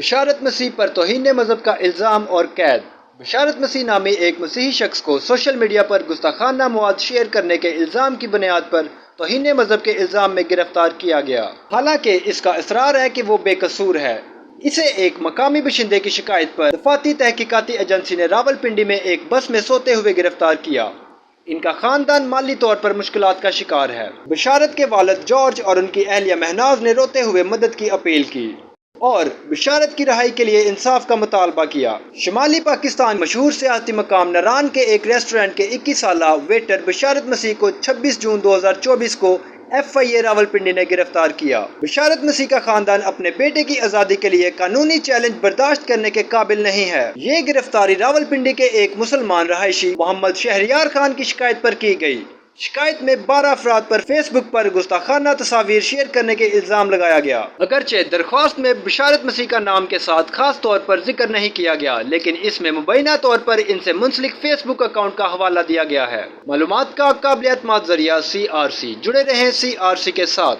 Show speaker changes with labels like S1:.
S1: بشارت مسیح پر توہین مذہب کا الزام اور قید۔ بشارت مسیح نامی ایک مسیحی شخص کو سوشل میڈیا پر گستاخانہ مواد شیئر کرنے کے الزام کی بنیاد پر توہین مذہب کے الزام میں گرفتار کیا گیا، حالانکہ اس کا اصرار ہے کہ وہ بے قصور ہے۔ اسے ایک مقامی باشندے کی شکایت پر دفاعی تحقیقاتی ایجنسی نے راولپنڈی میں ایک بس میں سوتے ہوئے گرفتار کیا۔ ان کا خاندان مالی طور پر مشکلات کا شکار ہے۔ بشارت کے والد جارج اور ان کی اہلیہ مہناز نے روتے ہوئے مدد کی اپیل کی اور بشارت کی رہائی کے لیے انصاف کا مطالبہ کیا۔ شمالی پاکستان مشہور سیاحتی مقام نران کے ایک ریسٹورنٹ کے 21 سالہ ویٹر بشارت مسیح کو 26 جون 2024 کو FIA راولپنڈی نے گرفتار کیا۔ بشارت مسیح کا خاندان اپنے بیٹے کی آزادی کے لیے قانونی چیلنج برداشت کرنے کے قابل نہیں ہے۔ یہ گرفتاری راولپنڈی کے ایک مسلمان رہائشی محمد شہریار خان کی شکایت پر کی گئی۔ شکایت میں 12 افراد پر فیس بک پر گستاخانہ تصاویر شیئر کرنے کے الزام لگایا گیا۔ اگرچہ درخواست میں بشارت مسیح کا نام کے ساتھ خاص طور پر ذکر نہیں کیا گیا، لیکن اس میں مبینہ طور پر ان سے منسلک فیس بک اکاؤنٹ کا حوالہ دیا گیا ہے۔ معلومات کا قابل اعتماد ذریعہ CRC۔ جڑے رہیں CRC کے ساتھ۔